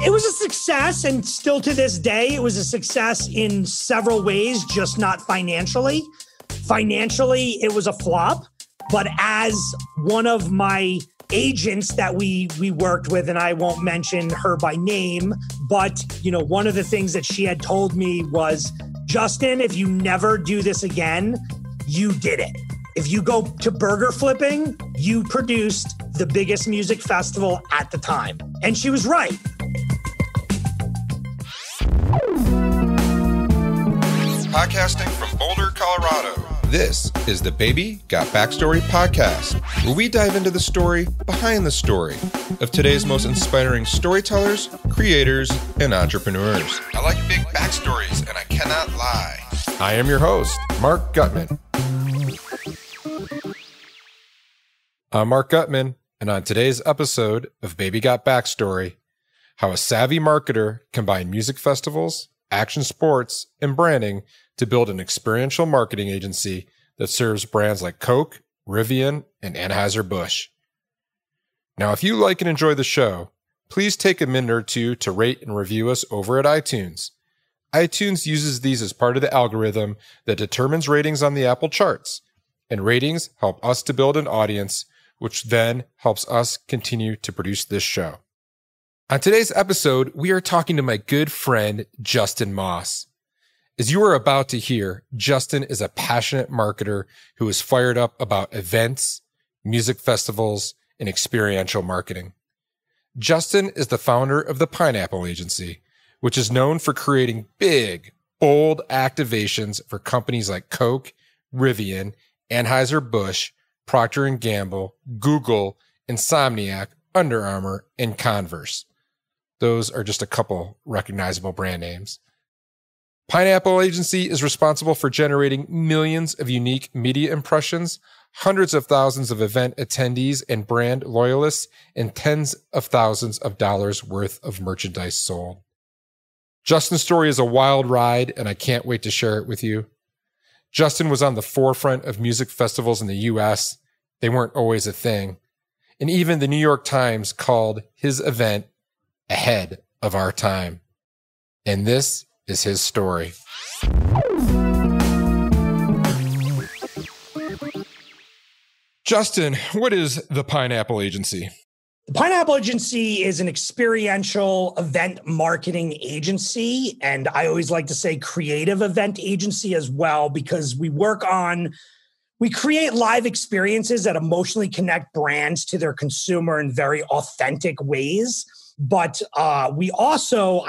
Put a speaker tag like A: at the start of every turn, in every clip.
A: It was a success, and still to this day, it was a success in several ways, just not financially. Financially, it was a flop, but as one of my agents that we worked with, and I won't mention her by name, but one of the things that she had told me was, Justin, if you never do this again, you did it. If you go to burger flipping, you produced the biggest music festival at the time. And she was right.
B: Podcasting from Boulder, Colorado. This is the Baby Got Backstory podcast, where we dive into the story behind the story of today's most inspiring storytellers, creators, and entrepreneurs. I like big backstories, and I cannot lie. I am your host, Mark Gutman. I'm Mark Gutman, and on today's episode of Baby Got Backstory, how a savvy marketer combined music festivals, action sports, and branding to build an experiential marketing agency that serves brands like Coke, Rivian, and Anheuser-Busch. Now, if you like and enjoy the show, please take a minute or two to rate and review us over at iTunes. iTunes uses these as part of the algorithm that determines ratings on the Apple charts, and ratings help us to build an audience, which then helps us continue to produce this show. On today's episode, we are talking to my good friend, Justin Moss. As you are about to hear, Justin is a passionate marketer who is fired up about events, music festivals, and experiential marketing. Justin is the founder of the Pineapple Agency, which is known for creating big, bold activations for companies like Coke, Rivian, Anheuser-Busch, Procter & Gamble, Google, Insomnia, Under Armour, and Converse. Those are just a couple recognizable brand names. Pineapple Agency is responsible for generating millions of unique media impressions, hundreds of thousands of event attendees and brand loyalists, and tens of thousands of dollars worth of merchandise sold. Justin's story is a wild ride, and I can't wait to share it with you. Justin was on the forefront of music festivals in the U.S. They weren't always a thing. And even the New York Times called his event ahead of our time. And this is his story. Justin, what is the Pineapple Agency?
A: The Pineapple Agency is an experiential event marketing agency, and I always like to say creative event agency as well, because we create live experiences that emotionally connect brands to their consumer in very authentic ways. But I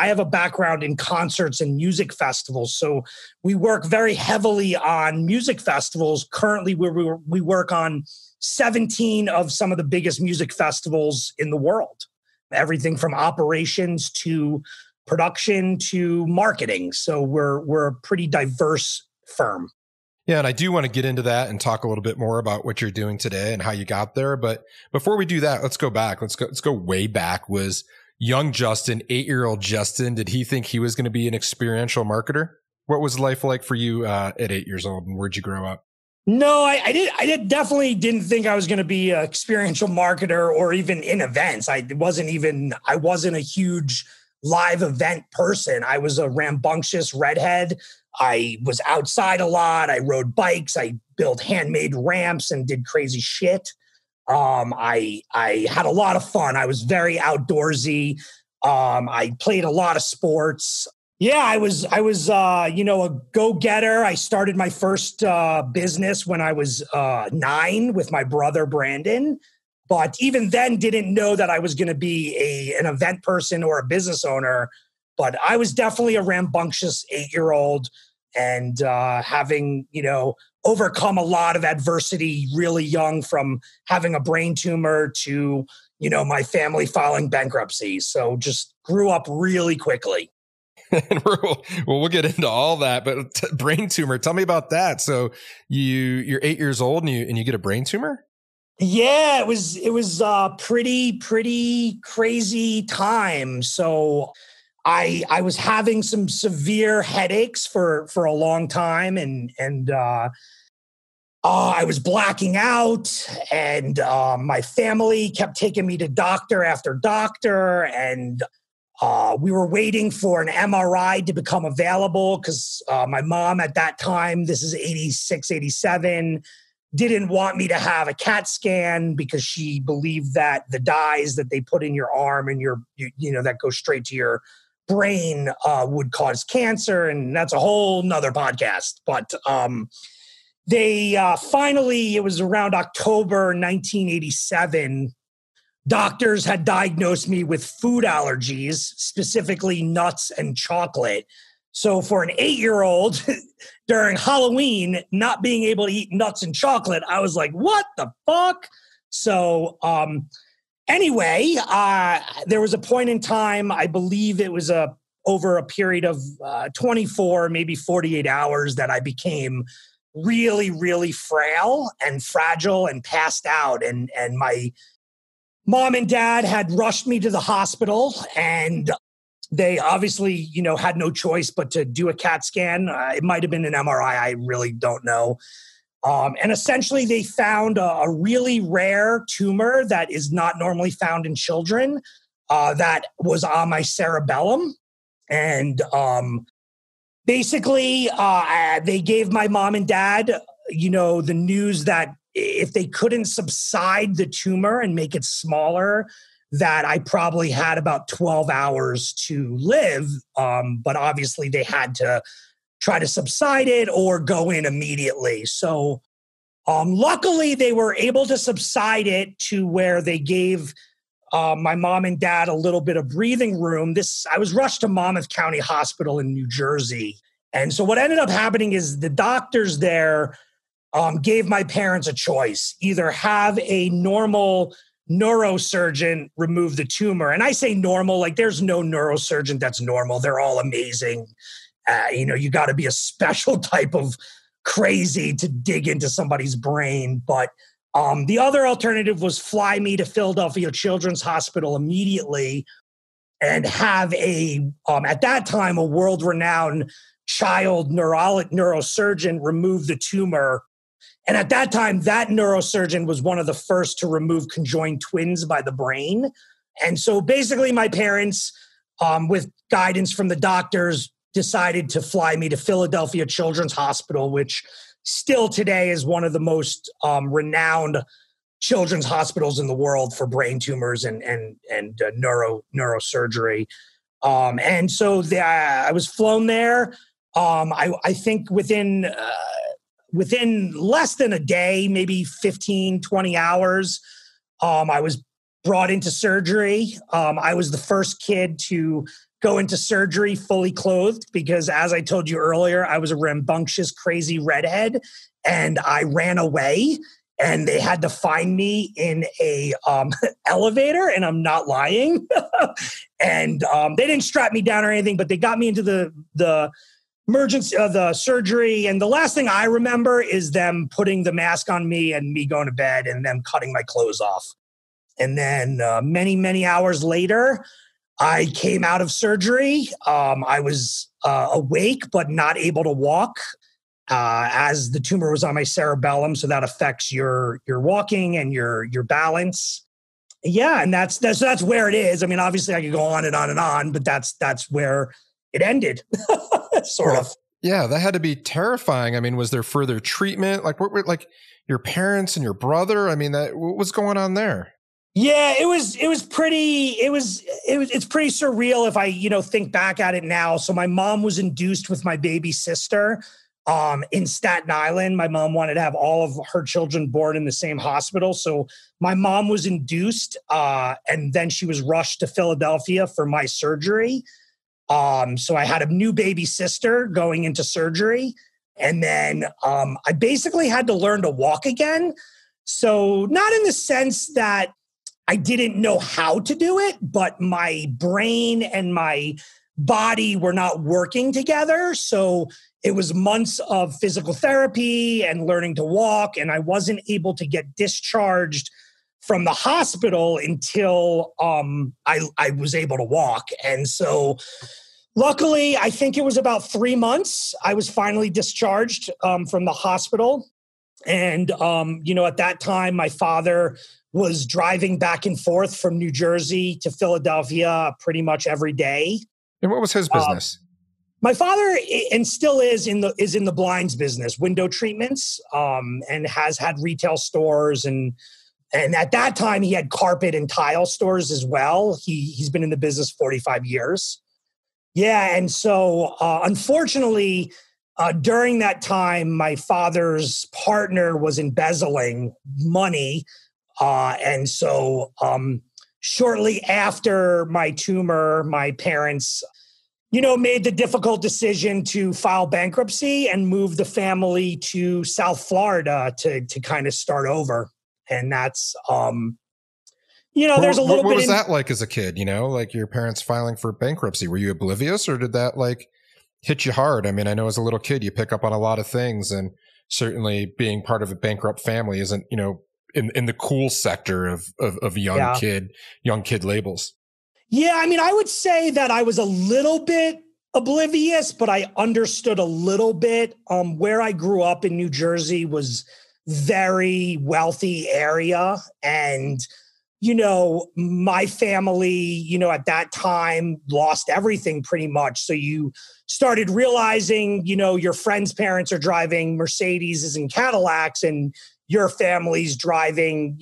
A: have a background in concerts and music festivals. So we work very heavily on music festivals. Currently, we work on 17 of some of the biggest music festivals in the world. Everything from operations to production to marketing. So we're a pretty diverse firm.
B: Yeah, and I do want to get into that and talk a little bit more about what you're doing today and how you got there. But before we do that, let's go back. Let's go way back. Was young Justin, 8-year-old Justin, did he think he was going to be an experiential marketer? What was life like for you at 8 years old, and where'd you grow up?
A: No, I definitely didn't think I was going to be an experiential marketer or even in events. I wasn't a huge live event person. I was a rambunctious redhead. I was outside a lot. I rode bikes. I built handmade ramps and did crazy shit. I had a lot of fun. I was very outdoorsy. I played a lot of sports. Yeah, I was a go-getter. I started my first business when I was 9 with my brother Brandon. But even then, didn't know that I was going to be an event person or a business owner. But I was definitely a rambunctious 8-year-old, and having overcome a lot of adversity really young, from having a brain tumor to my family filing bankruptcy. So just grew up really quickly.
B: Well, we'll get into all that, but brain tumor, tell me about that. So you're 8 years old and you get a brain tumor?
A: Yeah, it was pretty crazy time. So I was having some severe headaches for a long time, and I was blacking out, and my family kept taking me to doctor after doctor, and We were waiting for an MRI to become available because my mom at that time, this is 86, 87, didn't want me to have a CAT scan because she believed that the dyes that they put in your arm and that go straight to your brain would cause cancer. And that's a whole nother podcast. But they finally, it was around October 1987, doctors had diagnosed me with food allergies, specifically nuts and chocolate. So for an 8-year-old during Halloween, not being able to eat nuts and chocolate, I was like, what the fuck? So anyway, there was a point in time, I believe it was over a period of 24, maybe 48 hours that I became really, really frail and fragile and passed out. And my mom and dad had rushed me to the hospital, and they obviously, had no choice but to do a CAT scan. It might have been an MRI. I really don't know. And essentially they found a really rare tumor that is not normally found in children that was on my cerebellum. And basically they gave my mom and dad, the news that if they couldn't subside the tumor and make it smaller, that I probably had about 12 hours to live. But obviously they had to try to subside it or go in immediately. So luckily they were able to subside it to where they gave my mom and dad a little bit of breathing room. I was rushed to Monmouth County Hospital in New Jersey. And so what ended up happening is the doctors there gave my parents a choice: either have a normal neurosurgeon remove the tumor. And I say normal, like there's no neurosurgeon that's normal. They're all amazing. You got to be a special type of crazy to dig into somebody's brain. But the other alternative was fly me to Philadelphia Children's Hospital immediately and have at that time, a world-renowned child neurosurgeon remove the tumor. And at that time, that neurosurgeon was one of the first to remove conjoined twins by the brain. And so basically my parents, with guidance from the doctors, decided to fly me to Philadelphia Children's Hospital, which still today is one of the most renowned children's hospitals in the world for brain tumors and neurosurgery. And so I was flown there. I think within less than a day, maybe 15, 20 hours, I was brought into surgery. I was the first kid to go into surgery fully clothed because, as I told you earlier, I was a rambunctious, crazy redhead, and I ran away, and they had to find me in a elevator, and I'm not lying. And they didn't strap me down or anything, but they got me into the emergency of the surgery. And the last thing I remember is them putting the mask on me and me going to bed and them cutting my clothes off. And then many, many hours later, I came out of surgery. I was awake, but not able to walk as the tumor was on my cerebellum. So that affects your walking and your balance. Yeah. And that's where it is. I mean, obviously I could go on and on and on, but that's where it ended. Sort of.
B: Yeah, that had to be terrifying. I mean, was there further treatment? Like, what were like your parents and your brother? I mean, what was going on there?
A: Yeah, it's pretty surreal if I, think back at it now. So my mom was induced with my baby sister in Staten Island. My mom wanted to have all of her children born in the same hospital. So my mom was induced and then she was rushed to Philadelphia for my surgery. So I had a new baby sister going into surgery. And then I basically had to learn to walk again. So not in the sense that I didn't know how to do it, but my brain and my body were not working together. So it was months of physical therapy and learning to walk. And I wasn't able to get discharged from the hospital until I was able to walk. And so luckily, I think it was about 3 months, I was finally discharged from the hospital. And, at that time, my father was driving back and forth from New Jersey to Philadelphia pretty much every day.
B: And what was his business?
A: My father, and still is in the blinds business, window treatments, and has had retail stores, and at that time he had carpet and tile stores as well. He's been in the business 45 years. Yeah, and so unfortunately, during that time, my father's partner was embezzling money. And so shortly after my tumor, my parents, made the difficult decision to file bankruptcy and move the family to South Florida to kind of start over. And that's, there's a little bit.
B: What was that like as a kid? Like your parents filing for bankruptcy? Were you oblivious, or did that like hit you hard? I mean, I know as a little kid, you pick up on a lot of things, and certainly being part of a bankrupt family isn't, in the cool sector of young kid labels.
A: Yeah. I mean, I would say that I was a little bit oblivious, but I understood a little bit. Where I grew up in New Jersey was very wealthy area. And, my family, at that time lost everything pretty much. So you started realizing, your friends' parents are driving Mercedes and Cadillacs, and your family's driving,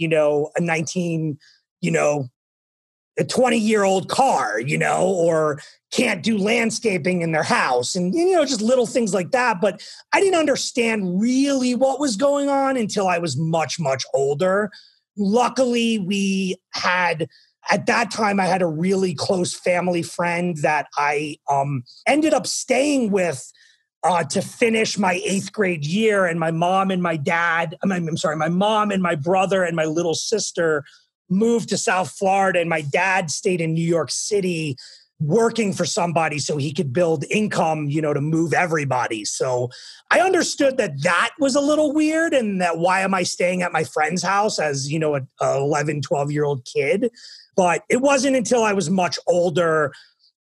A: a 20-year-old car, or can't do landscaping in their house, and, just little things like that. But I didn't understand really what was going on until I was much, much older. Luckily, at that time, I had a really close family friend that I ended up staying with to finish my 8th grade year. And my mom and my mom and my brother and my little sister moved to South Florida, and my dad stayed in New York City working for somebody so he could build income, to move everybody. So I understood that was a little weird, and that why am I staying at my friend's house as, a 11, 12-year-old kid? But it wasn't until I was much older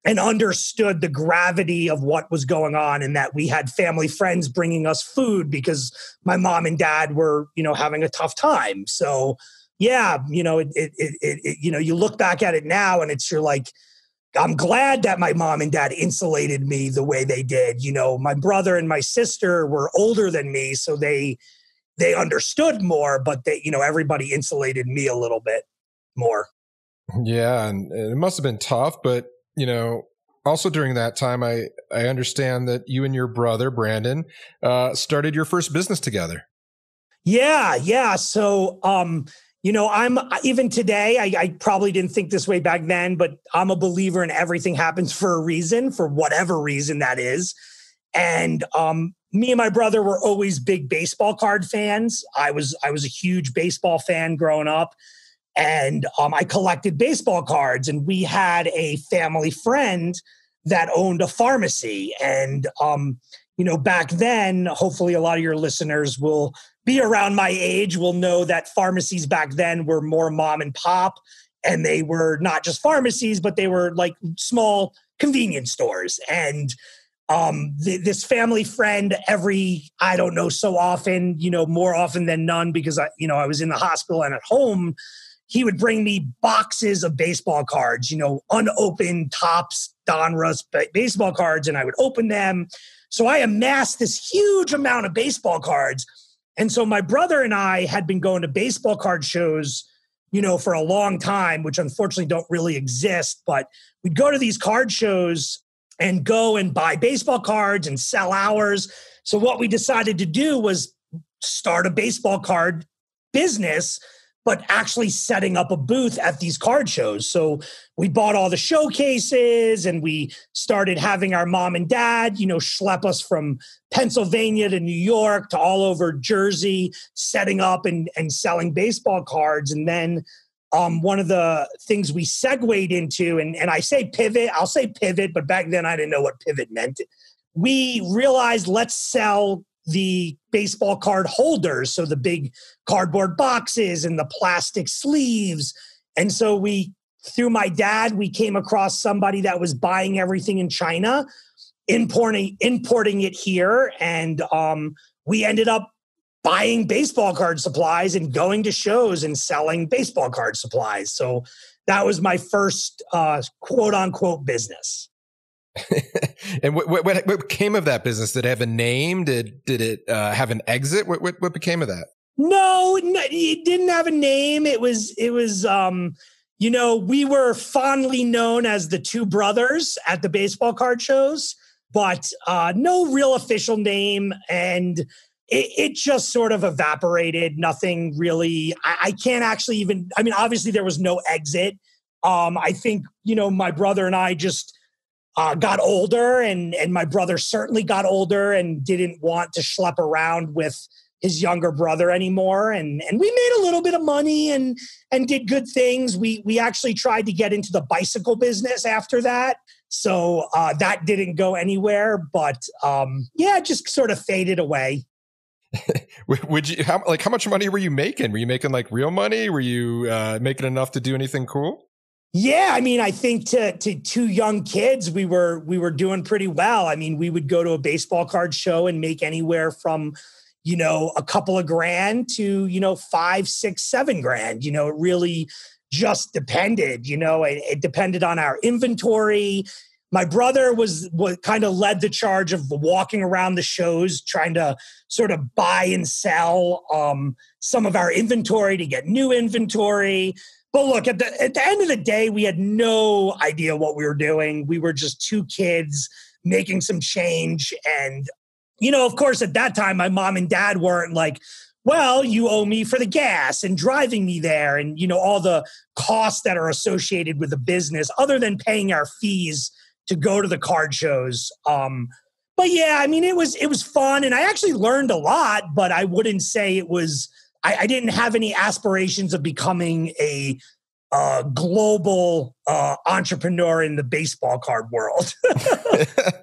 A: and understood the gravity of what was going on, and that we had family friends bringing us food because my mom and dad were, having a tough time. So yeah, you look back at it now and you're like, I'm glad that my mom and dad insulated me the way they did. My brother and my sister were older than me, so they understood more, but everybody insulated me a little bit more.
B: Yeah. And it must've been tough, but also during that time, I understand that you and your brother, Brandon, started your first business together.
A: Yeah. So, I'm even today, I probably didn't think this way back then, but I'm a believer in everything happens for a reason, for whatever reason that is. And me and my brother were always big baseball card fans. I was a huge baseball fan growing up, and I collected baseball cards. And we had a family friend that owned a pharmacy. And back then, hopefully a lot of your listeners will be around my age, will know that pharmacies back then were more mom and pop, and they were not just pharmacies, but they were like small convenience stores. And this family friend so often, more often than none, because I was in the hospital and at home, he would bring me boxes of baseball cards, unopened Topps, Donruss baseball cards, and I would open them. So I amassed this huge amount of baseball cards. And so my brother and I had been going to baseball card shows, for a long time, which unfortunately don't really exist. But we'd go to these card shows and go and buy baseball cards and sell ours. So what we decided to do was start a baseball card business, but actually setting up a booth at these card shows. So we bought all the showcases, and we started having our mom and dad, schlep us from Pennsylvania to New York to all over Jersey, setting up and selling baseball cards. And then one of the things we segued into, and I'll say pivot, but back then I didn't know what pivot meant. We realized, let's sell the baseball card holders, so the big cardboard boxes and the plastic sleeves. And so through my dad, we came across somebody that was buying everything in China, importing it here. And we ended up buying baseball card supplies and going to shows and selling baseball card supplies. So that was my first quote unquote business.
B: And what became of that business? Did it have a name? Did it have an exit? What became of that?
A: No, it didn't have a name. It was, we were fondly known as the two brothers at the baseball card shows, but no real official name. And it just sort of evaporated. Nothing really, I can't actually even, obviously there was no exit. I think, my brother and I just got older and my brother certainly got older and didn't want to schlep around with his younger brother anymore. And we made a little bit of money and did good things. We actually tried to get into the bicycle business after that. So that didn't go anywhere, but it just sort of faded away.
B: How much money were you making? Were you making like real money? Were you making enough to do anything cool?
A: Yeah, I think to two young kids, we were doing pretty well. We would go to a baseball card show and make anywhere from, a couple of grand to, $5, $6, $7 grand. It really just depended, it depended on our inventory. My brother was kind of led the charge of walking around the shows, trying to sort of buy and sell some of our inventory to get new inventory. But look, at the end of the day, we had no idea what we were doing. We were just two kids making some change. And, of course, at that time, my mom and dad weren't like, well, you owe me for the gas and driving me there and, all the costs that are associated with the business other than paying our fees to go to the card shows. But yeah, it was fun. And I actually learned a lot, but I wouldn't say it was, I didn't have any aspirations of becoming a global entrepreneur in the baseball card world.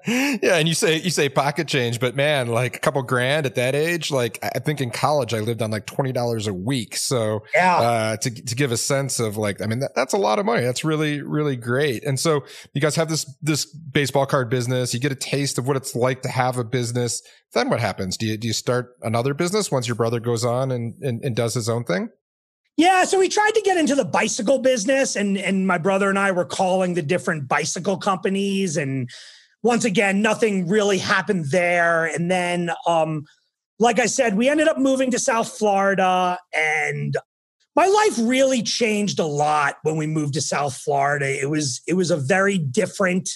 B: Yeah, and you say pocket change, but man, like a couple grand at that age, like I think in college I lived on like $20 a week. So yeah, to give a sense of like, that's a lot of money. That's really, really great. And so you guys have this baseball card business. You get a taste of what it's like to have a business. Then what happens? Do you start another business once your brother goes on and does his own thing?
A: Yeah, so we tried to get into the bicycle business and my brother and I were calling the different bicycle companies. And once again, nothing really happened there. And then, like I said, we ended up moving to South Florida and my life really changed a lot when we moved to South Florida. It was a very different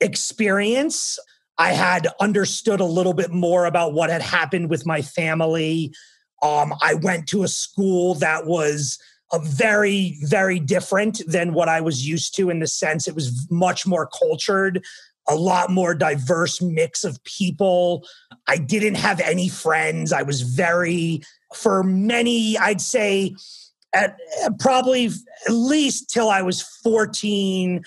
A: experience. I had understood a little bit more about what had happened with my family. I went to a school that was very, very different than what I was used to in the sense it was much more cultured, a lot more diverse mix of people. I didn't have any friends. I was for many, I'd say probably at least till I was 14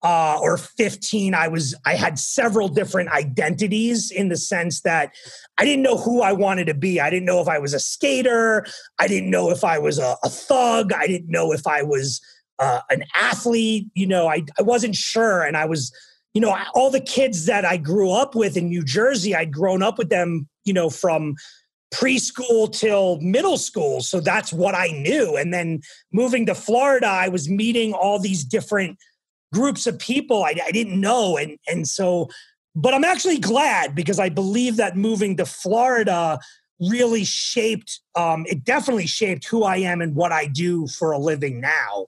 A: or 15, I had several different identities in the sense that I didn't know who I wanted to be. I didn't know if I was a skater. I didn't know if I was a thug. I didn't know if I was an athlete. I wasn't sure. And I was, all the kids that I grew up with in New Jersey, I'd grown up with them, from preschool till middle school. So that's what I knew. And then moving to Florida, I was meeting all these different groups of people I didn't know. And so, but I'm actually glad because I believe that moving to Florida really it definitely shaped who I am and what I do for a living now,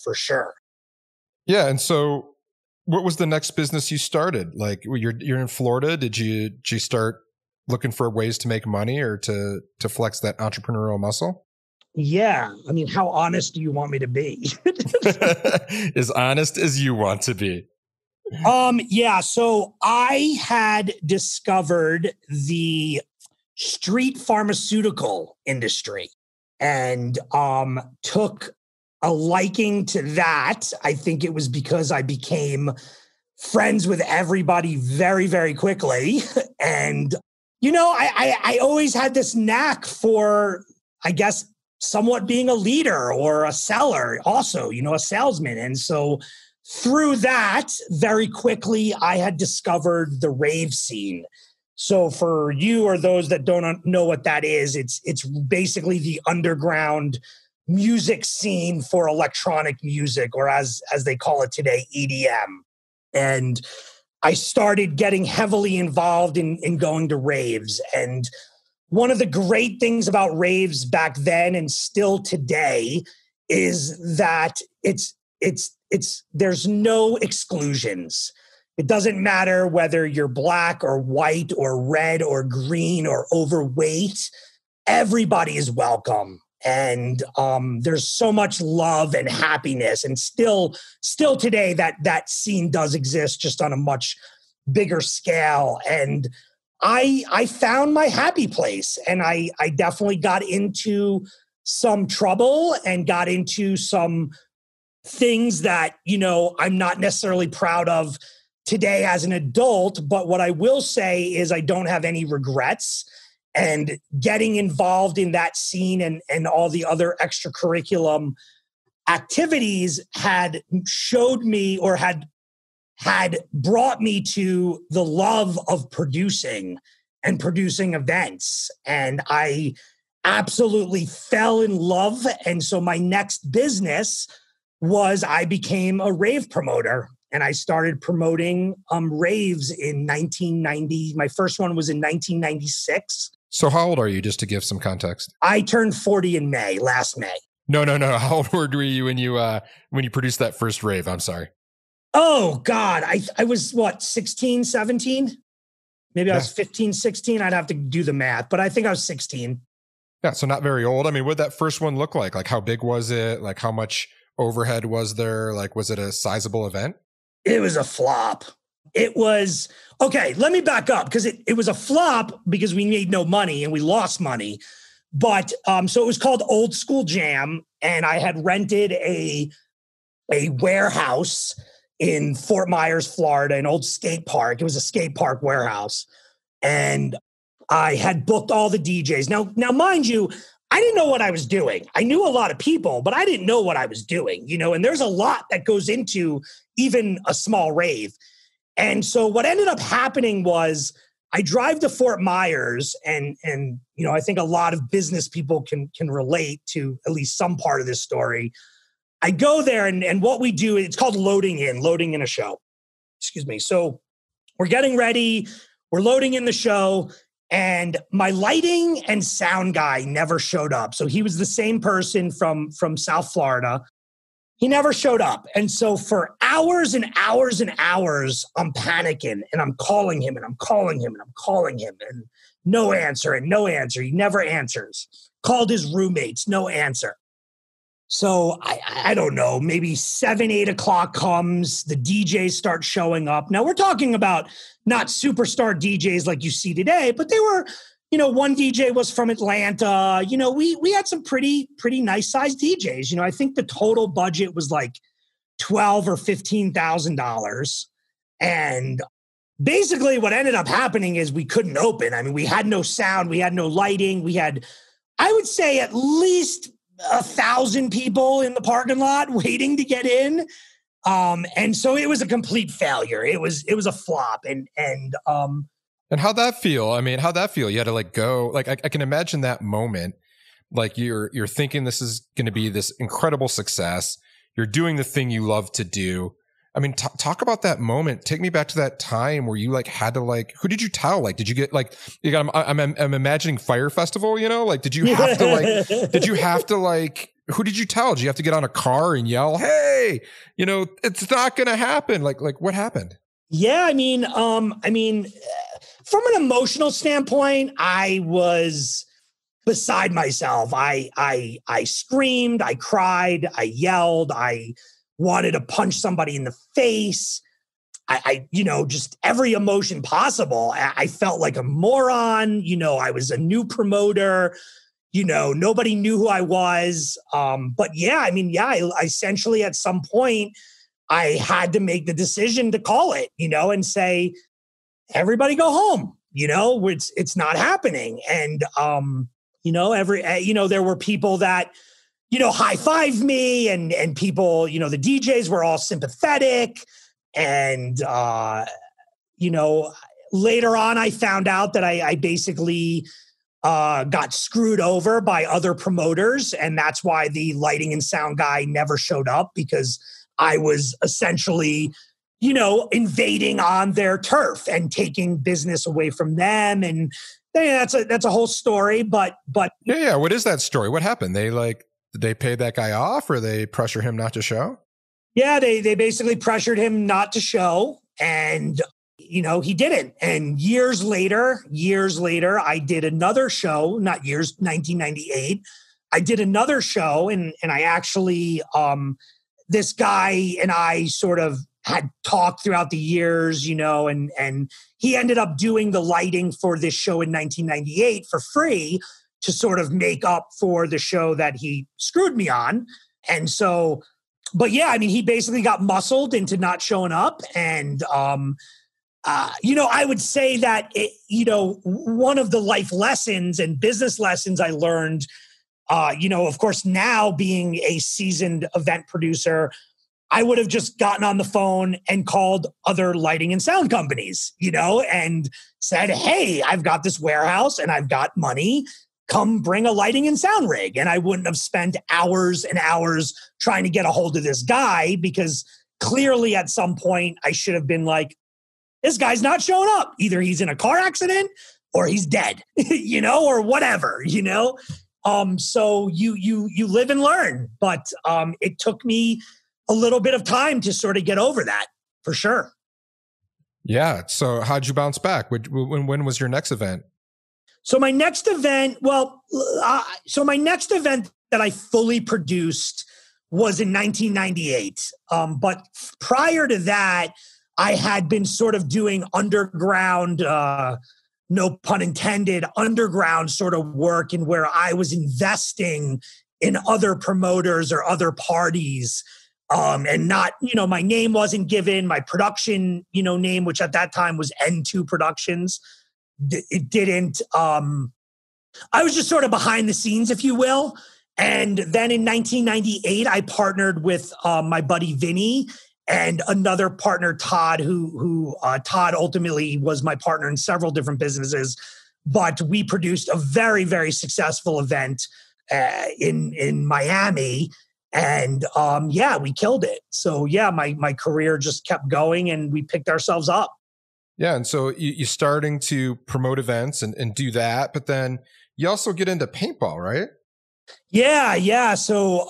A: for sure.
B: Yeah. And so what was the next business you started? Like you're in Florida. Did you start looking for ways to make money or to flex that entrepreneurial muscle?
A: Yeah. How honest do you want me to be?
B: As honest as you want to be.
A: Yeah. So I had discovered the street pharmaceutical industry and took a liking to that. I think it was because I became friends with everybody very, very quickly. And, I always had this knack for, I guess, somewhat being a leader or a seller also, a salesman. And so through that, very quickly, I had discovered the rave scene. So for you or those that don't know what that is, it's basically the underground music scene for electronic music, or as they call it today, EDM. And I started getting heavily involved in going to raves. And one of the great things about raves back then and still today is that there's no exclusions. It doesn't matter whether you're black or white or red or green or overweight. Everybody is welcome. And there's so much love and happiness. And still today, that scene does exist, just on a much bigger scale. And I found my happy place. And I definitely got into some trouble and got into some things that, I'm not necessarily proud of today as an adult. But what I will say is I don't have any regrets. And getting involved in that scene and all the other extracurriculum activities had showed me, or had brought me to the love of producing and producing events. And I absolutely fell in love. And so my next business was I became a rave promoter. And I started promoting raves in 1990. My first one was in 1996.
B: So how old are you, just to give some context?
A: I turned 40 in last May.
B: No. How old were you when you produced that first rave? I'm sorry.
A: Oh, God. I was, 16, 17? Maybe I was 15, 16. I'd have to do the math, but I think I was 16.
B: Yeah, so not very old. I mean, what did that first one look like? Like, how big was it? Like, how much overhead was there? Like, was it a sizable event?
A: It was a flop. It was, okay, let me back up, because it was a flop because we made no money and we lost money. But so it was called Old School Jam, and I had rented a warehouse in Fort Myers, Florida, an old skate park. It was a skate park warehouse. And I had booked all the DJs. Now, mind you, I didn't know what I was doing. I knew a lot of people, but I didn't know what I was doing, and there's a lot that goes into even a small rave. And so what ended up happening was I drive to Fort Myers, and I think a lot of business people can relate to at least some part of this story. I go there, and what we do, it's called loading in a show. Excuse me. So we're getting ready. We're loading in the show, and my lighting and sound guy never showed up. So he was the same person from South Florida. He never showed up. And so for hours and hours and hours, I'm panicking, and I'm calling him, and I'm calling him, and I'm calling him, and no answer, and no answer. He never answers. Called his roommates, no answer. So I don't know, maybe 7, 8 o'clock comes, the DJs start showing up. Now we're talking about not superstar DJs like you see today, but they were, one DJ was from Atlanta. We had some pretty nice sized DJs. I think the total budget was like $12,000 or $15,000. And basically what ended up happening is we couldn't open. I mean, we had no sound, we had no lighting. We had, I would say, at least 1,000 people in the parking lot waiting to get in. And so it was a complete failure. It was a flop. And
B: how'd that feel? I mean, how'd that feel? You had to go, I can imagine that moment. Like you're thinking this is going to be this incredible success. You're doing the thing you love to do. I mean, talk about that moment. Take me back to that time where you had to who did you tell? Did you get I'm imagining Fire Festival, did you have to who did you tell? Did you have to get on a car and yell, hey, it's not going to happen? Like what happened?
A: Yeah. I mean, from an emotional standpoint, I was beside myself. I screamed, I cried, I yelled, I wanted to punch somebody in the face. I just every emotion possible. I felt like a moron. I was a new promoter. Nobody knew who I was. But I essentially at some point I had to make the decision to call it, and say, everybody go home. It's not happening. And there were people that high-fived me and people, the DJs were all sympathetic. And, later on, I found out that I basically got screwed over by other promoters. And that's why the lighting and sound guy never showed up, because I was essentially, invading on their turf and taking business away from them. And that's a whole story. But
B: yeah. What is that story? What happened? Did they pay that guy off, or they pressure him not to show?
A: Yeah, they basically pressured him not to show, and he didn't. And years later, I did another show, 1998. I did another show, and I actually, this guy and I sort of had talked throughout the years, and he ended up doing the lighting for this show in 1998 for free to sort of make up for the show that he screwed me on. And so, but yeah, I mean, he basically got muscled into not showing up. And, I would say that, one of the life lessons and business lessons I learned, of course, now being a seasoned event producer, I would have just gotten on the phone and called other lighting and sound companies, and said, hey, I've got this warehouse and I've got money. Come bring a lighting and sound rig. And I wouldn't have spent hours and hours trying to get a hold of this guy, because clearly at some point I should have been like, this guy's not showing up. Either he's in a car accident or he's dead, or whatever, So you live and learn. But it took me a little bit of time to sort of get over that, for sure.
B: Yeah. So how'd you bounce back? When was your next event?
A: So my next event that I fully produced was in 1998. But prior to that, I had been sort of doing underground, no pun intended, underground sort of work, in where I was investing in other promoters or other parties. And not, my name wasn't given, my production, name, which at that time was N2 Productions. It didn't, I was just sort of behind the scenes, if you will. And then in 1998, I partnered with my buddy Vinny and another partner, Todd, who Todd ultimately was my partner in several different businesses. But we produced a very, very successful event in Miami. And we killed it. So my career just kept going, and we picked ourselves up.
B: Yeah. And so you're starting to promote events and do that, but then you also get into paintball, right?
A: Yeah. So,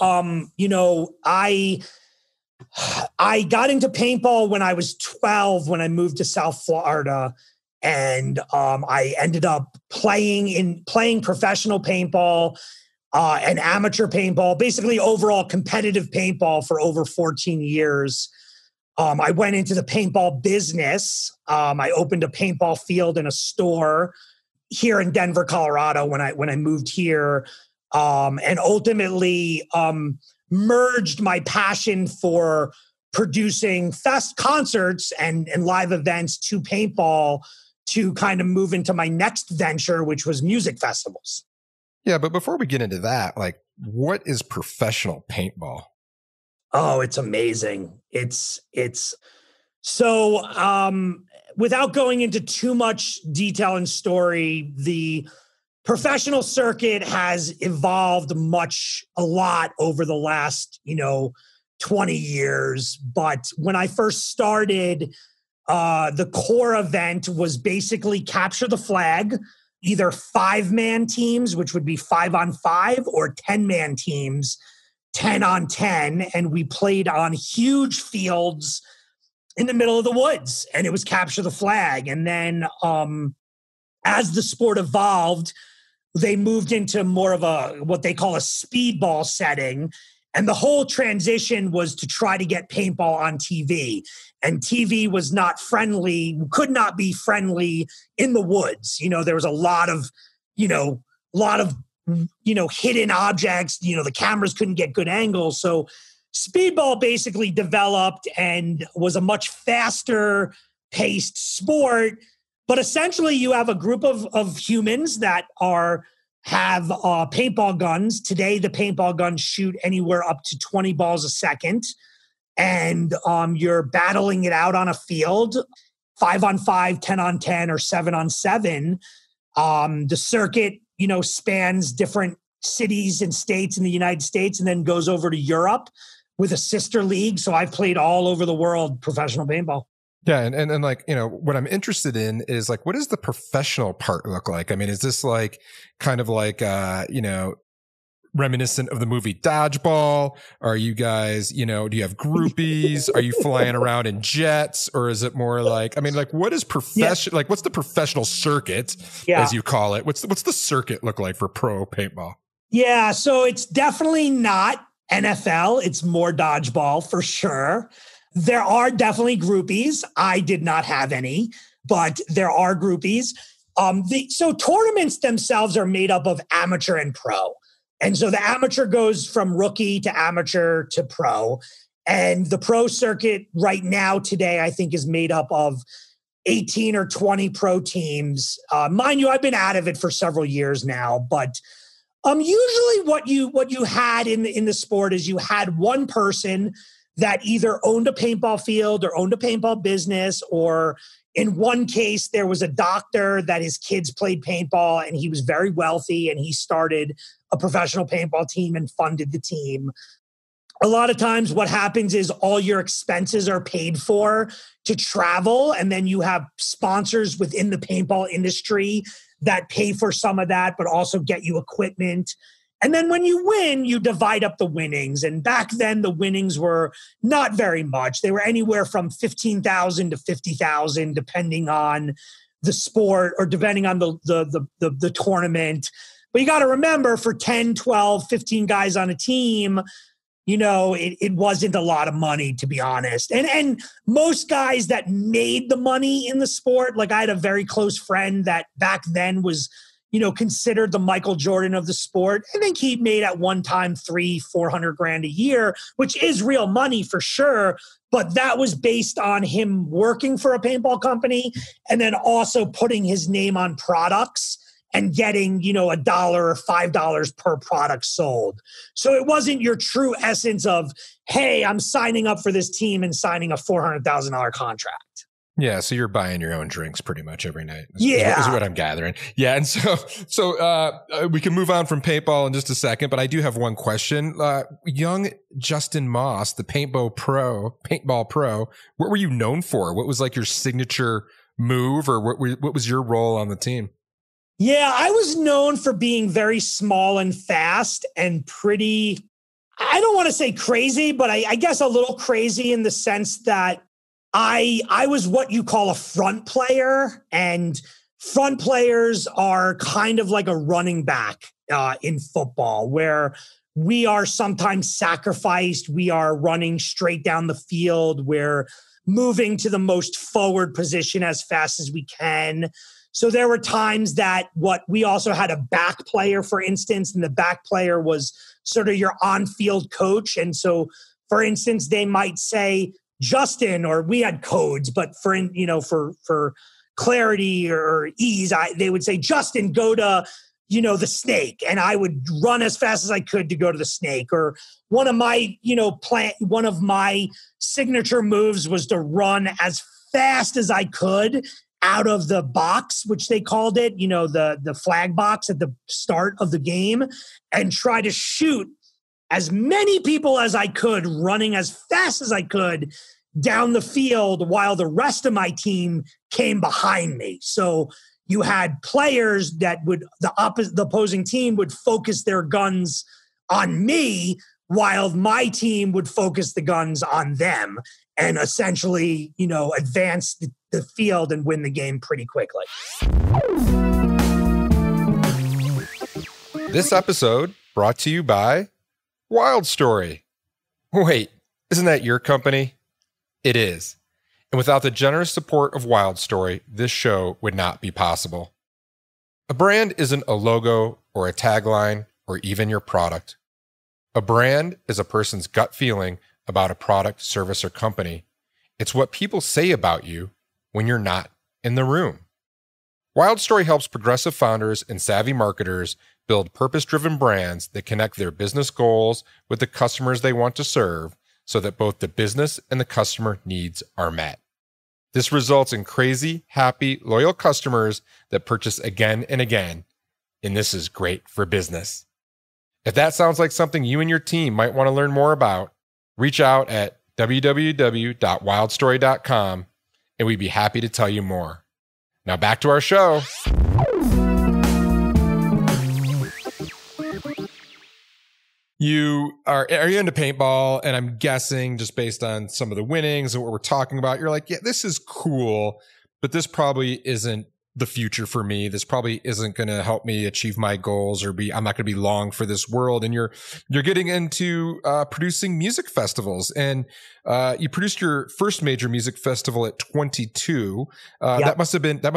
A: I got into paintball when I was 12, when I moved to South Florida. And I ended up playing professional paintball, and amateur paintball, basically overall competitive paintball for over 14 years. I went into the paintball business. I opened a paintball field in a store here in Denver, Colorado when I moved here, and ultimately merged my passion for producing concerts and live events to paintball to kind of move into my next venture, which was music festivals.
B: Yeah, but before we get into that, what is professional paintball?
A: Oh, it's amazing. It's so, without going into too much detail and story, the professional circuit has evolved a lot over the last, 20 years. But when I first started, the core event was basically capture the flag, either 5-man teams, which would be 5-on-5, or 10-man teams, 10-on-10. And we played on huge fields in the middle of the woods, and it was capture the flag. And then as the sport evolved, they moved into more of what they call a speedball setting. And the whole transition was to try to get paintball on TV. And TV was not friendly, could not be friendly in the woods. There was a lot of hidden objects. The cameras couldn't get good angles. So speedball basically developed and was a much faster paced sport. But essentially you have a group of humans that have paintball guns. Today, the paintball guns shoot anywhere up to 20 balls a second. And you're battling it out on a field 5-on-5, 10-on-10, or 7-on-7. The circuit, spans different cities and states in the United States and then goes over to Europe with a sister league. So I've played all over the world professional paintball.
B: Yeah. And like, what I'm interested in is like, what does the professional part look like? I mean, is this like kind of like, reminiscent of the movie Dodgeball? Are you guys, do you have groupies? Are you flying around in jets? Or is it more like, what is profession? Like, what's the professional circuit, as you call it? What's the circuit look like for pro paintball?
A: Yeah. So it's definitely not NFL. It's more dodgeball for sure. There are definitely groupies. I did not have any, but there are groupies. So tournaments themselves are made up of amateur and pro. And so the amateur goes from rookie to amateur to pro. And the pro circuit right now today, I think, is made up of 18 or 20 pro teams. Mind you, I've been out of it for several years now, but usually what you had in the sport is you had one person that either owned a paintball field or owned a paintball business, or in one case, there was a doctor that his kids played paintball and he was very wealthy and he started a professional paintball team and funded the team. A lot of times what happens is all your expenses are paid for to travel, and then you have sponsors within the paintball industry that pay for some of that, but also get you equipment. And then when you win, you divide up the winnings. And back then, the winnings were not very much. They were anywhere from $15,000 to $50,000, depending on the sport or depending on the tournament. But you got to remember, for 10, 12, 15 guys on a team, it wasn't a lot of money, to be honest. And most guys that made the money in the sport, like I had a very close friend that back then was considered the Michael Jordan of the sport. I think he made at one time $300,000-400,000 grand a year, which is real money for sure. But that was based on him working for a paintball company and then also putting his name on products and getting, $1 or $5 per product sold. So it wasn't your true essence of, hey, I'm signing up for this team and signing a $400,000 contract.
B: Yeah, so you're buying your own drinks pretty much every night.
A: Is
B: what I'm gathering. Yeah, and so we can move on from paintball in just a second, but I do have one question. Young Justin Moss, the paintball pro, what were you known for? What was like your signature move, or what was your role on the team?
A: Yeah, I was known for being very small and fast and pretty, I don't want to say crazy, but I guess a little crazy in the sense that I was what you call a front player, and front players are kind of like a running back in football, where we are sometimes sacrificed. We are running straight down the field. We're moving to the most forward position as fast as we can. So there were times that we also had a back player, for instance, and the back player was sort of your on-field coach. And so, for instance, they might say, Justin, or we had codes, but for clarity or ease, they would say, Justin, go to, the snake. And I would run as fast as I could to go to the snake. Or one of my signature moves was to run as fast as I could out of the box, which they called it, the flag box at the start of the game, and try to shoot as many people as I could, running as fast as I could down the field while the rest of my team came behind me. So you had players that the opposing team would focus their guns on me while my team would focus the guns on them and essentially, advance the field and win the game pretty quickly.
B: This episode brought to you by Wild Story. Wait, isn't that your company? It is. And without the generous support of Wild Story, this show would not be possible. A brand isn't a logo or a tagline or even your product. A brand is a person's gut feeling about a product, service, or company. It's what people say about you when you're not in the room. Wild Story helps progressive founders and savvy marketers build purpose-driven brands that connect their business goals with the customers they want to serve, so that both the business and the customer needs are met. This results in crazy, happy, loyal customers that purchase again and again. And this is great for business. If that sounds like something you and your team might want to learn more about, reach out at www.wildstory.com and we'd be happy to tell you more. Now back to our show. Are you into paintball? And I'm guessing just based on some of the winnings and what we're talking about, you're like, yeah, this is cool, but this probably isn't the future for me. This probably isn't going to help me achieve my goals I'm not going to be long for this world. And you're getting into producing music festivals, and you produced your first major music festival at 22.
A: Yep.
B: That must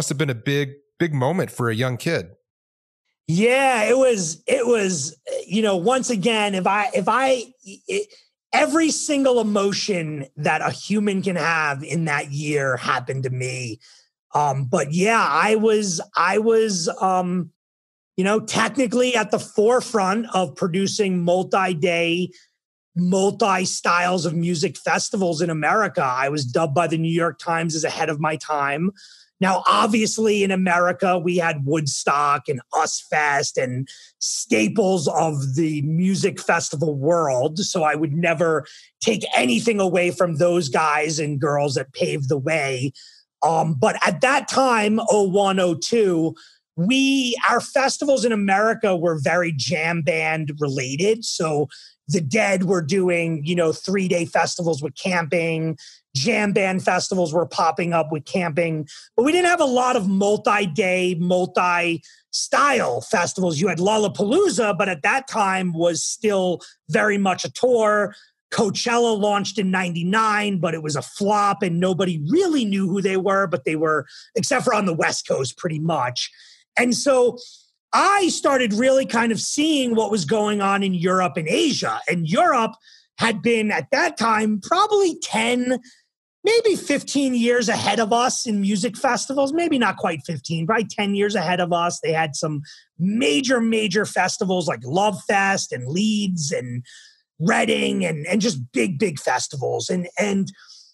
B: have been a big moment for a young kid.
A: Yeah, it was, once again, every single emotion that a human can have in that year happened to me. But yeah, I was, technically at the forefront of producing multi-day, multi-styles of music festivals in America. I was dubbed by the New York Times as ahead of my time. Now, obviously in America, we had Woodstock and Ozfest and staples of the music festival world. So I would never take anything away from those guys and girls that paved the way. But at that time, 01, 02, our festivals in America were very jam band related. So the Dead were doing, 3-day festivals with camping. Jam band festivals were popping up with camping. But we didn't have a lot of multi-day, multi-style festivals. You had Lollapalooza, but at that time was still very much a tour. Coachella launched in 99, but it was a flop and nobody really knew who they were, but they were, except for on the West Coast, pretty much. And so I started really kind of seeing what was going on in Europe and Asia. And Europe had been, at that time, probably 10, maybe 15 years ahead of us in music festivals. Maybe not quite 15, probably 10 years ahead of us. They had some major festivals like Love Fest and Leeds and Reading and just big festivals. And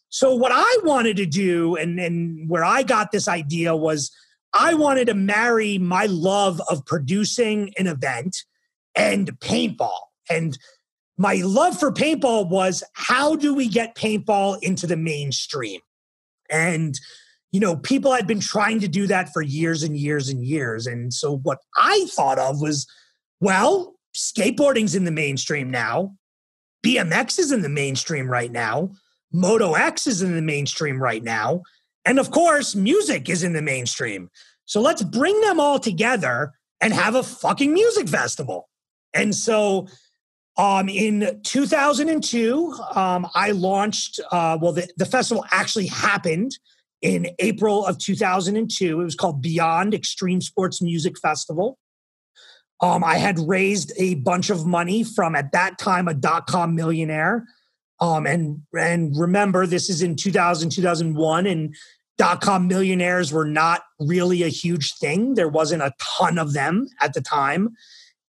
A: so what I wanted to do and where I got this idea was I wanted to marry my love of producing an event and paintball. And my love for paintball was, how do we get paintball into the mainstream? And, people had been trying to do that for years and years and years. And so what I thought of was, well, skateboarding's in the mainstream now. BMX is in the mainstream right now. Moto X is in the mainstream right now. And of course, music is in the mainstream. So let's bring them all together and have a fucking music festival. And so in 2002, I launched, the festival actually happened in April of 2002. It was called Beyond Extreme Sports Music Festival. I had raised a bunch of money from, at that time, a .com millionaire. And remember, this is in 2000, 2001, and .com millionaires were not really a huge thing. There wasn't a ton of them at the time.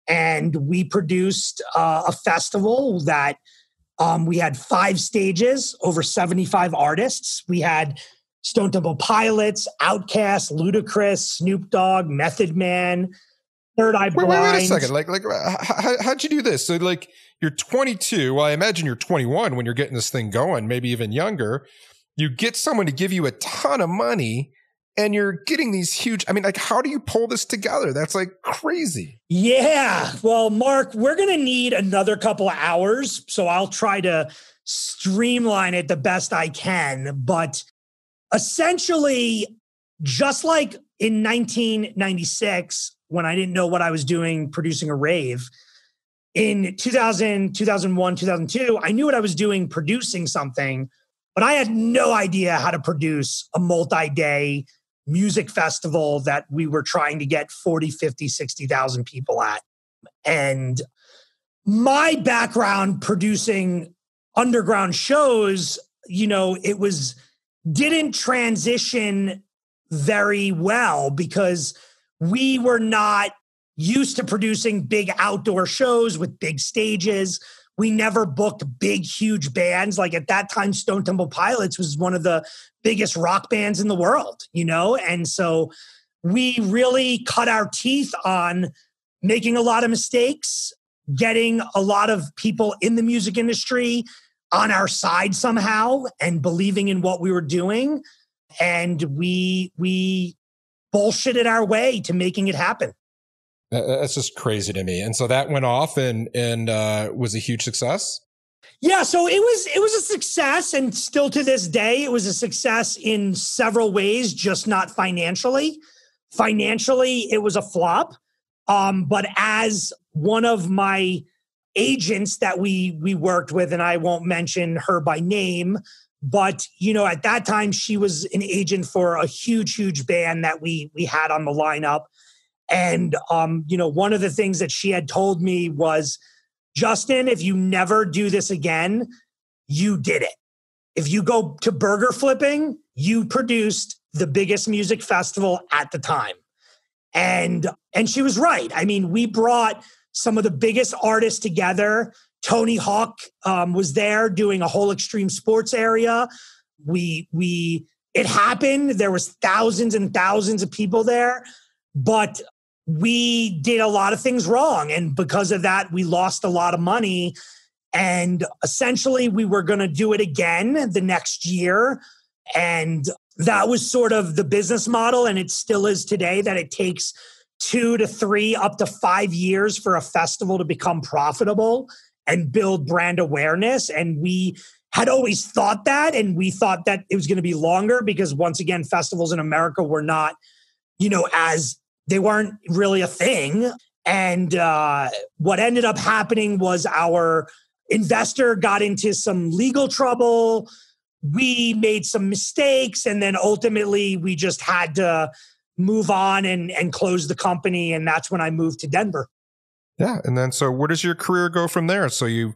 A: And we produced a festival that we had 5 stages, over 75 artists. We had Stone Temple Pilots, Outkast, Ludacris, Snoop Dogg, Method Man, Third Eye Blind.
B: Wait a second. How'd you do this? So you're 22. Well, I imagine you're 21 when you're getting this thing going, maybe even younger. You get someone to give you a ton of money and you're getting these huge, how do you pull this together? That's crazy.
A: Yeah. Well, Mark, we're going to need another couple of hours. So I'll try to streamline it the best I can. But essentially, just like in 1996, when I didn't know what I was doing, producing a rave, in 2000, 2001, 2002, I knew what I was doing, producing something, but I had no idea how to produce a multi-day music festival that we were trying to get 40, 50, 60,000 people at. And my background producing underground shows, it didn't transition very well because we were not used to producing big outdoor shows with big stages. We never booked big, huge bands. Like at that time, Stone Temple Pilots was one of the biggest rock bands in the world, And so we really cut our teeth on making a lot of mistakes, getting a lot of people in the music industry on our side somehow and believing in what we were doing. And we bullshitted our way to making it happen.
B: That's just crazy to me. And so that went off and was a huge success.
A: Yeah, so it was a success, and still to this day, it was a success in several ways, just not financially. Financially, it was a flop. But as one of my agents that we worked with, and I won't mention her by name, but at that time she was an agent for a huge band that we had on the lineup. And, one of the things that she had told me was, Justin, if you never do this again, you did it. If you go to burger flipping, you produced the biggest music festival at the time. And she was right. I mean, we brought some of the biggest artists together. Tony Hawk was there doing a whole extreme sports area. It happened. There was thousands and thousands of people there, but we did a lot of things wrong. And because of that, we lost a lot of money. And essentially, we were going to do it again the next year. And that was sort of the business model. And it still is today, that it takes 2 to 3 up to 5 years for a festival to become profitable and build brand awareness. And we had always thought that, and we thought that it was going to be longer because, once again, festivals in America were not, they weren't really a thing. And what ended up happening was our investor got into some legal trouble. We made some mistakes, and then ultimately we just had to move on and close the company. And that's when I moved to Denver.
B: Yeah. And then, so where does your career go from there? So you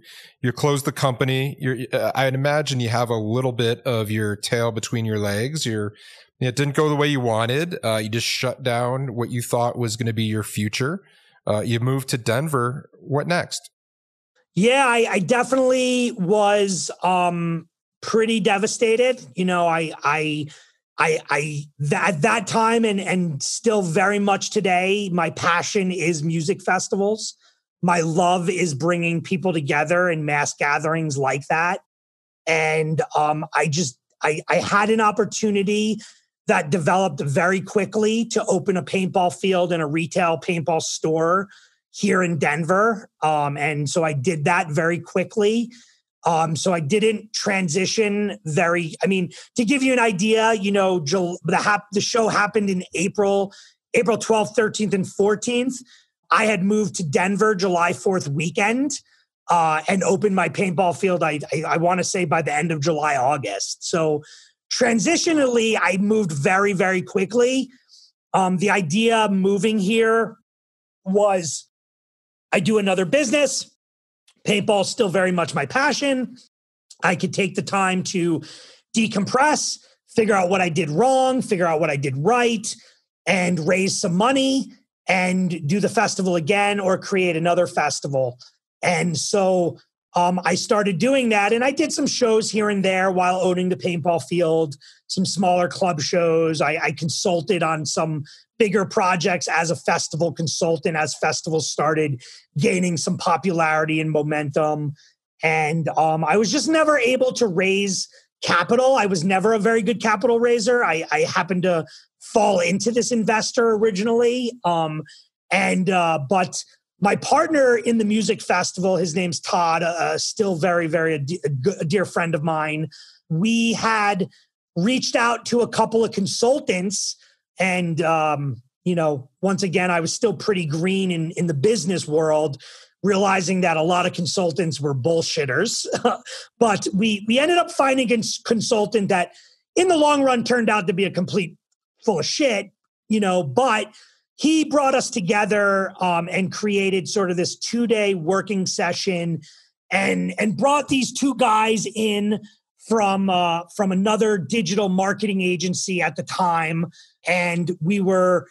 B: close the company. I'd imagine you have a little bit of your tail between your legs. It didn't go the way you wanted. You just shut down what you thought was going to be your future. You moved to Denver. What next?
A: Yeah, I definitely was pretty devastated. At that time and still very much today, my passion is music festivals. My love is bringing people together in mass gatherings like that. And I had an opportunity that developed very quickly to open a paintball field and a retail paintball store here in Denver. And so I did that very quickly. So I didn't transition to give you an idea, the show happened in April 12th, 13th, and 14th. I had moved to Denver July 4th weekend and opened my paintball field, I want to say by the end of July, August. So transitionally, I moved very, very quickly. The idea of moving here was I do another business. Paintball is still very much my passion. I could take the time to decompress, figure out what I did wrong, figure out what I did right, and raise some money and do the festival again or create another festival. And so I started doing that, and I did some shows here and there while owning the paintball field, some smaller club shows. I consulted on some bigger projects as a festival consultant as festivals started gaining some popularity and momentum. And I was just never able to raise capital. I was never a very good capital raiser. I happened to fall into this investor originally. But my partner in the music festival, his name's Todd, still very, very a dear friend of mine. We had reached out to a couple of consultants, and once again, I was still pretty green in the business world, realizing that a lot of consultants were bullshitters. But we ended up finding a consultant that in the long run turned out to be a complete full of shit, but he brought us together and created sort of this 2-day working session and brought these two guys in from another digital marketing agency at the time. And we were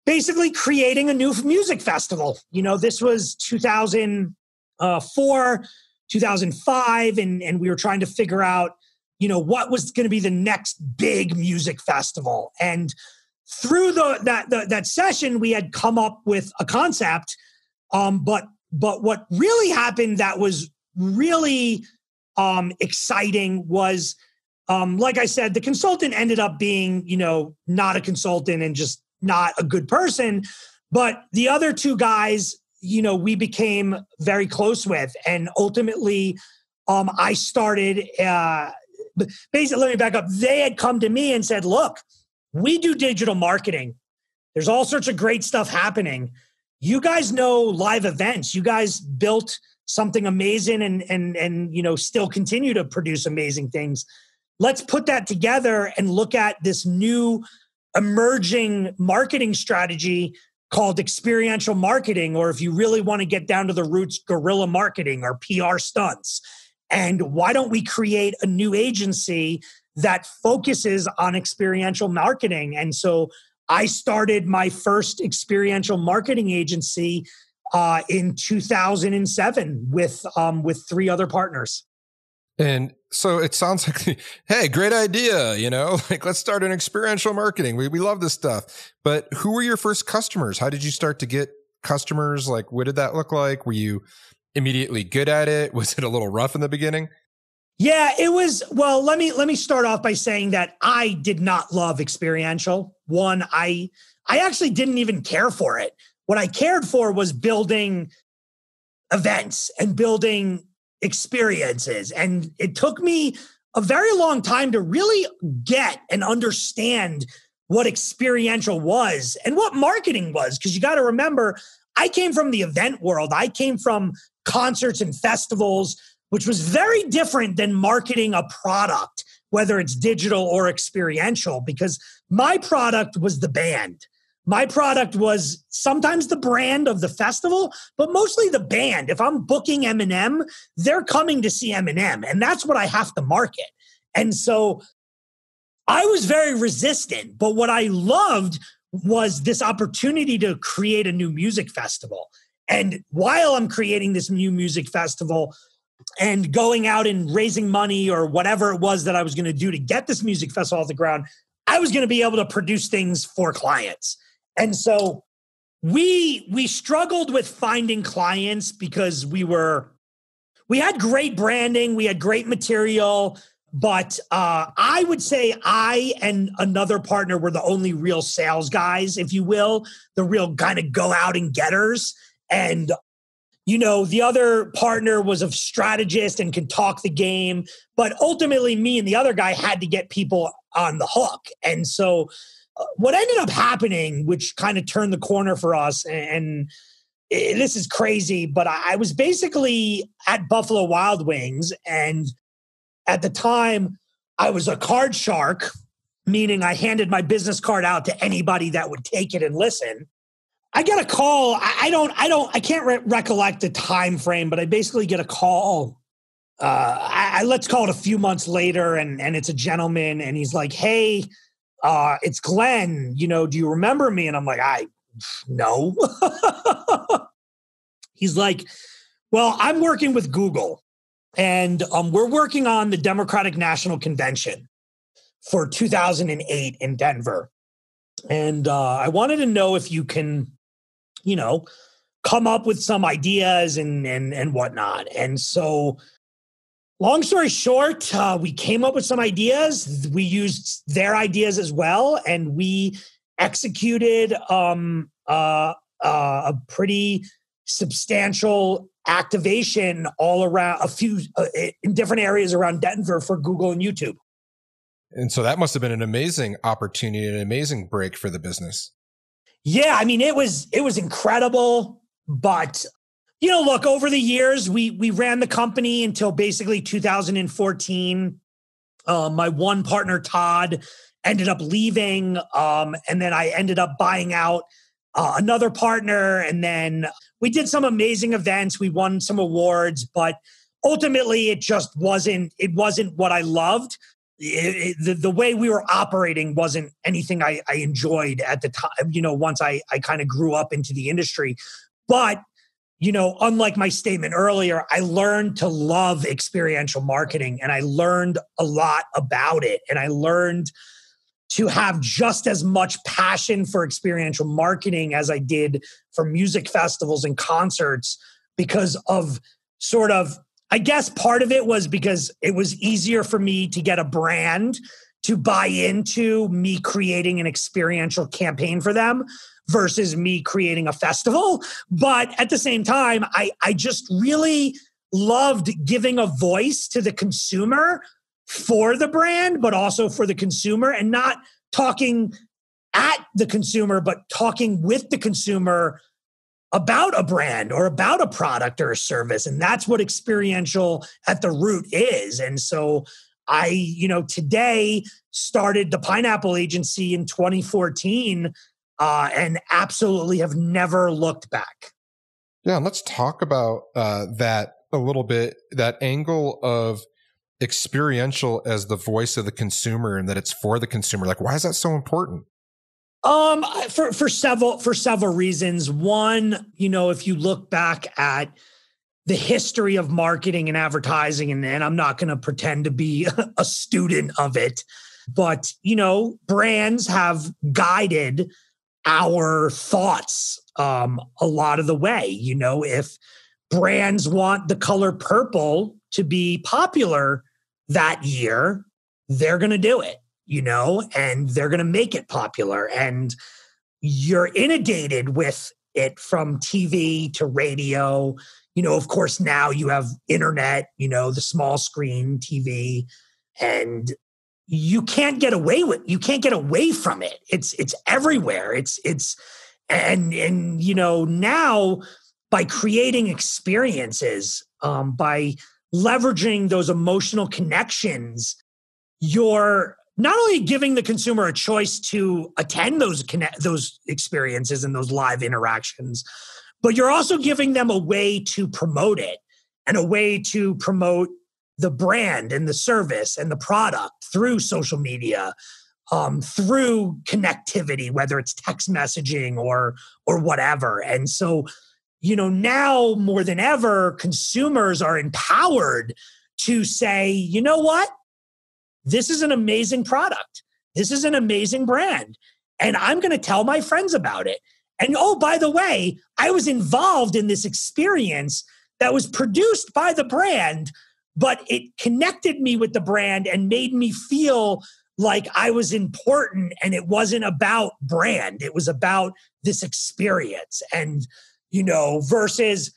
A: basically creating a new music festival. This was 2004, 2005, and we were trying to figure out, what was going to be the next big music festival. And through that session, we had come up with a concept. But what really happened that was really exciting was, like I said, the consultant ended up being, not a consultant and just not a good person. But the other two guys, we became very close with. And ultimately, I started, basically, let me back up. They had come to me and said, look, we do digital marketing. There's all sorts of great stuff happening. You guys know live events. You guys built something amazing and still continue to produce amazing things. Let's put that together and look at this new emerging marketing strategy called experiential marketing, or if you really want to get down to the roots, guerrilla marketing or PR stunts. And why don't we create a new agency that focuses on experiential marketing? And so I started my first experiential marketing agency in 2007 with three other partners.
B: And so it sounds like, hey, great idea, let's start an experiential marketing. We love this stuff. But who were your first customers? How did you start to get customers? Like, what did that look like? Were you immediately good at it? Was it a little rough in the beginning?
A: Yeah, it was. Well, let me start off by saying that I did not love experiential. One, I actually didn't even care for it. What I cared for was building events and building experiences. And it took me a very long time to really get and understand what experiential was and what marketing was. Because you got to remember, I came from the event world. I came from concerts and festivals, which was very different than marketing a product, whether it's digital or experiential, because my product was the band. My product was sometimes the brand of the festival, but mostly the band. If I'm booking Eminem, they're coming to see Eminem, and that's what I have to market. And so I was very resistant, but what I loved was this opportunity to create a new music festival. And while I'm creating this new music festival and going out and raising money or whatever it was that I was going to do to get this music festival off the ground, I was going to be able to produce things for clients. And so we struggled with finding clients because we had great branding, we had great material, but I would say I and another partner were the only real sales guys, if you will, the real kind of go out and getters. And the other partner was a strategist and could talk the game, but ultimately me and the other guy had to get people on the hook. And so what ended up happening, which kind of turned the corner for us, and this is crazy, but I was basically at Buffalo Wild Wings, and at the time I was a card shark, meaning I handed my business card out to anybody that would take it and listen. I get a call. I can't recollect the time frame, but I basically get a call. Let's call it a few months later, and it's a gentleman, and he's like, "Hey, it's Glenn. Do you remember me?" And I'm like, no. He's like, "Well, I'm working with Google, and we're working on the Democratic National Convention for 2008 in Denver, and I wanted to know if you can." Come up with some ideas and whatnot. And so long story short, we came up with some ideas. We used their ideas as well. And we executed a pretty substantial activation all around in different areas around Denver for Google and YouTube.
B: And so that must have been an amazing opportunity, an amazing break for the business.
A: Yeah, I mean, it was incredible, but look, over the years, we ran the company until basically 2014. My one partner, Todd, ended up leaving, and then I ended up buying out another partner, and then we did some amazing events. We won some awards, but ultimately, it just wasn't what I loved. The way we were operating wasn't anything I enjoyed at the time, once I kind of grew up into the industry. But unlike my statement earlier, I learned to love experiential marketing and I learned a lot about it. And I learned to have just as much passion for experiential marketing as I did for music festivals and concerts because of I guess part of it was because it was easier for me to get a brand to buy into me creating an experiential campaign for them versus me creating a festival. But at the same time, I just really loved giving a voice to the consumer for the brand, but also for the consumer, and not talking at the consumer, but talking with the consumer about a brand or about a product or a service. And that's what experiential at the root is. And so I, today started the Pineapple Agency in 2014 and absolutely have never looked back.
B: Yeah, and let's talk about that a little bit, that angle of experiential as the voice of the consumer and that it's for the consumer. Like, why is that so important?
A: For several reasons. One, if you look back at the history of marketing and advertising, and I'm not going to pretend to be a student of it, but, brands have guided our thoughts a lot of the way. If brands want the color purple to be popular that year, they're going to do it, and they're going to make it popular. And you're inundated with it from TV to radio. Of course, now you have internet, the small screen TV, and you can't get away from it. It's everywhere. Now by creating experiences, by leveraging those emotional connections, you're not only giving the consumer a choice to attend those experiences and those live interactions, but you're also giving them a way to promote it and a way to promote the brand and the service and the product through social media, through connectivity, whether it's text messaging or whatever. And so, now more than ever, consumers are empowered to say, you know what? This is an amazing product. This is an amazing brand. And I'm going to tell my friends about it. And oh, by the way, I was involved in this experience that was produced by the brand, but it connected me with the brand and made me feel like I was important, and it wasn't about brand. It was about this experience. And, versus,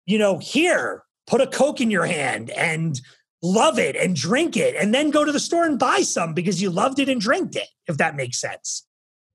A: here, put a Coke in your hand and love it and drink it, and then go to the store and buy some because you loved it and drank it, if that makes sense.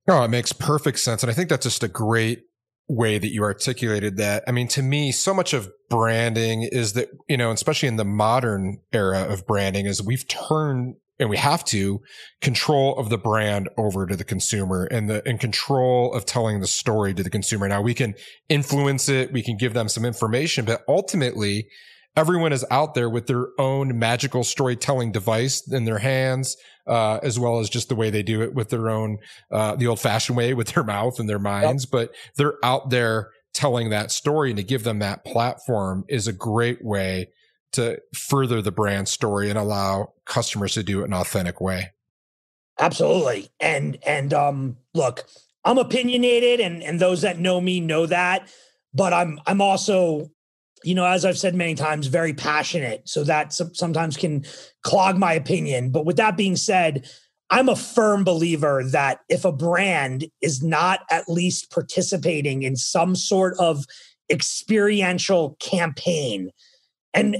B: No, it makes perfect sense. And I think that's just a great way that you articulated that. I mean, to me, so much of branding is that, especially in the modern era of branding, is we've turned, and we have to, control of the brand over to the consumer and control of telling the story to the consumer. Now we can influence it. We can give them some information, but ultimately everyone is out there with their own magical storytelling device in their hands, as well as just the way they do it with their own, the old fashioned way with their mouth and their minds. Yep. But they're out there telling that story, and to give them that platform is a great way to further the brand story and allow customers to do it in an authentic way.
A: Absolutely. And look, I'm opinionated, and those that know me know that, but I'm also, as I've said many times, very passionate. So that sometimes can clog my opinion. But with that being said, I'm a firm believer that if a brand is not at least participating in some sort of experiential campaign, and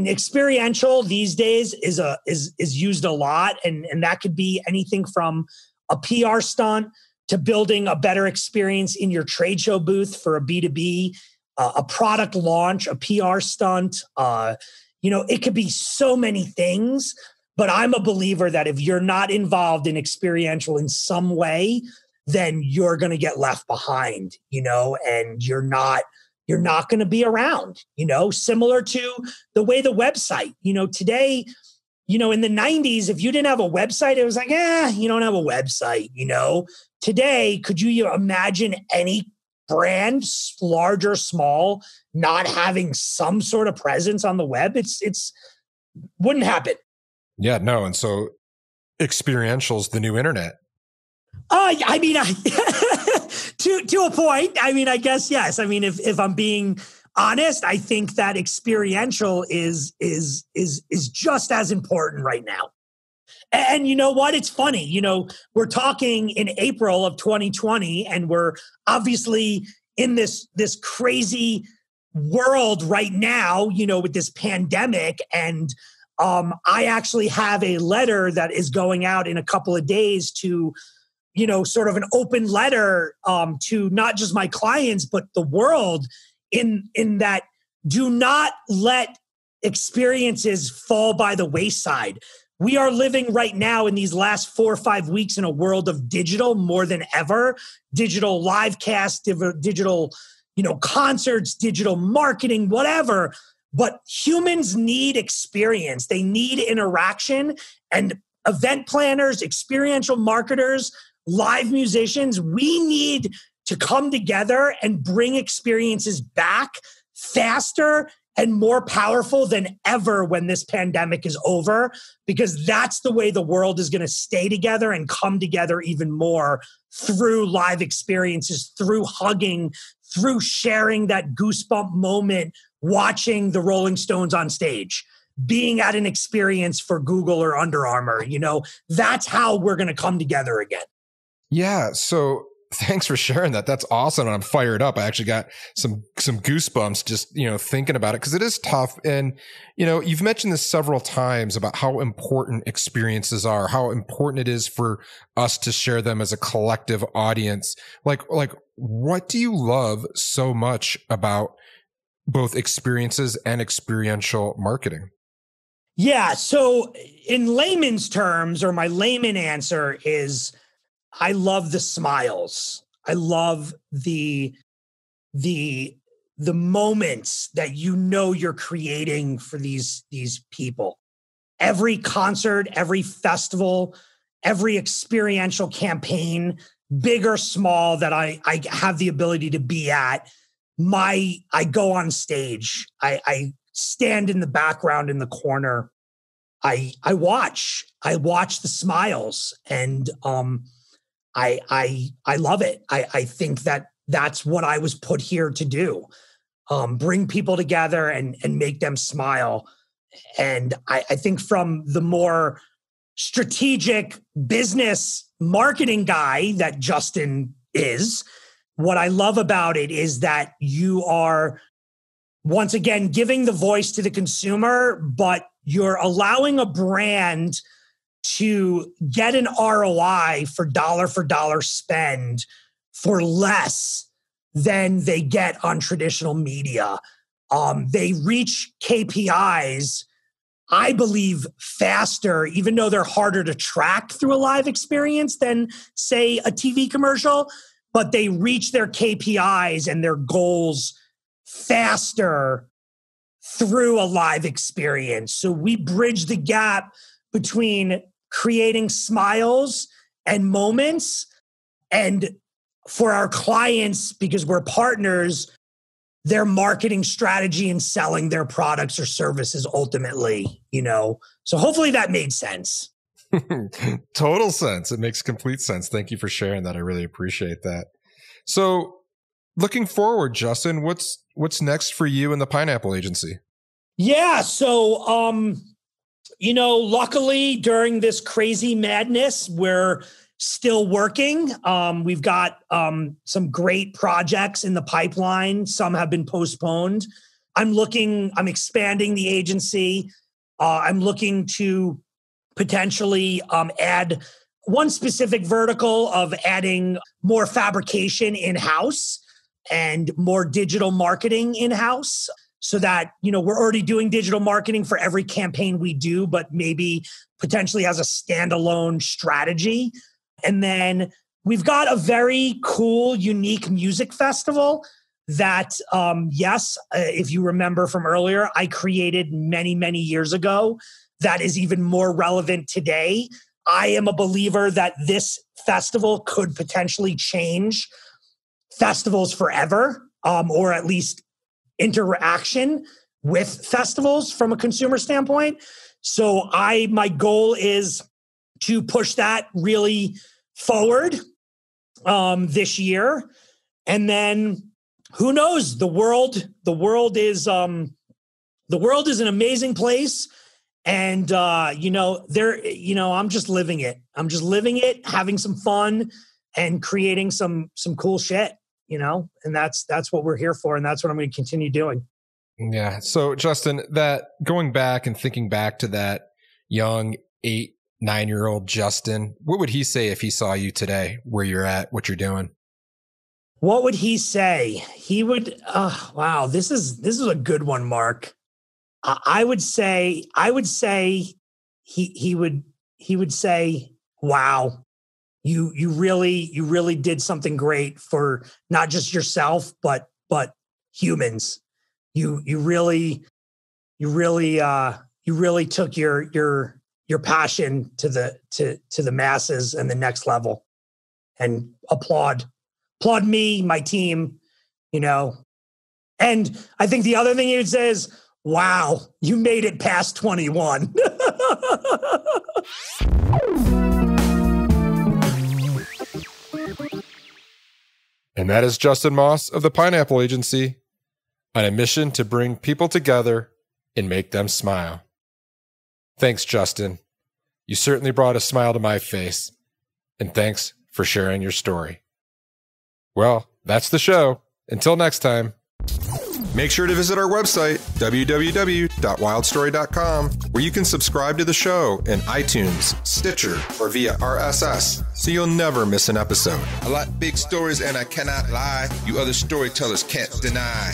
A: experiential these days is used a lot, and that could be anything from a PR stunt to building a better experience in your trade show booth for a B2B, a product launch, a PR stunt. It could be so many things, but I'm a believer that if you're not involved in experiential in some way, then you're going to get left behind, and you're not going to be around, similar to the way the website, today, in the 90s, if you didn't have a website, it was like, you don't have a website, Today, could you imagine any brand, large or small, not having some sort of presence on the web, it's wouldn't happen.
B: Yeah, no. And so experiential's the new internet.
A: I mean, to a point, I mean, I guess, yes. I mean, if I'm being honest, I think that experiential is just as important right now. And you know what? It's funny. You know, we're talking in April of 2020, and we're obviously in this crazy world right now, you know, with this pandemic. And I actually have a letter that is going out in a couple of days to, you know, sort of an open letter to not just my clients, but the world in that do not let experiences fall by the wayside. We are living right now in these last 4 or 5 weeks in a world of digital more than ever. Digital live cast, digital, you know, concerts, digital marketing, whatever. But humans need experience. They need interaction. And event planners, experiential marketers, live musicians, we need to come together and bring experiences back faster and more powerful than ever when this pandemic is over, because that's the way the world is going to stay together and come together even more through live experiences, through hugging, through sharing that goosebump moment, watching the Rolling Stones on stage, being at an experience for Google or Under Armour. You know, that's how we're going to come together again.
B: Yeah. So thanks for sharing that. That's awesome. And I'm fired up. I actually got some goosebumps just, you know, thinking about it, because it is tough. And, you know, you've mentioned this several times about how important experiences are, how important it is for us to share them as a collective audience. Like what do you love so much about both experiences and experiential marketing?
A: Yeah. So in layman's terms, or my layman answer is, I love the smiles. I love the moments that you know you're creating for these people. Every concert, every festival, every experiential campaign, big or small, that I have the ability to be at, I go on stage. I stand in the background in the corner. I watch the smiles, and I love it. I think that that's what I was put here to do. Bring people together and make them smile. And I think from the more strategic business marketing guy that Justin is, what I love about it is that you are, once again, giving the voice to the consumer, but you're allowing a brand to get an ROI for dollar spend for less than they get on traditional media. They reach KPIs, I believe, faster, even though they're harder to track through a live experience than, say, a TV commercial, but they reach their KPIs and their goals faster through a live experience. So we bridge the gap between creating smiles and moments, and for our clients, because we're partners, their marketing strategy and selling their products or services ultimately, you know. So hopefully that made sense.
B: Total sense. It makes complete sense. Thank you for sharing that. I really appreciate that. So looking forward, Justin, what's next for you and the Pineapple Agency?
A: Yeah. So, you know, luckily during this crazy madness, we're still working. We've got some great projects in the pipeline. Some have been postponed. I'm expanding the agency. I'm looking to potentially add one specific vertical of adding more fabrication in-house and more digital marketing in-house, so that, you know, we're already doing digital marketing for every campaign we do, but maybe potentially as a standalone strategy. And then we've got a very cool, unique music festival that, if you remember from earlier, I created many, many years ago, that is even more relevant today. I am a believer that this festival could potentially change festivals forever, or at least interaction with festivals from a consumer standpoint. So my goal is to push that really forward this year. And then who knows? The world is an amazing place. And I'm just living it. I'm just living it, having some fun and creating some cool shit, and that's what we're here for. And that's what I'm going to continue doing.
B: Yeah. So Justin, that going back and thinking back to that young 8-9-year-old Justin, what would he say if he saw you today, where you're at, what you're doing?
A: What would he say? He would, wow, this is a good one, Mark. I would say he would say, wow, you really did something great for not just yourself, but humans. You really took your passion to the masses and the next level. And applaud me, my team, And I think the other thing he would say is, wow, you made it past 21.
B: And that is Justin Moss of the Pineapple Agency, on a mission to bring people together and make them smile. Thanks, Justin. You certainly brought a smile to my face. And thanks for sharing your story. Well, that's the show. Until next time. Make sure to visit our website, www.wildstory.com, where you can subscribe to the show in iTunes, Stitcher, or via RSS, so you'll never miss an episode.
C: I like big stories and I cannot lie. You other storytellers can't deny.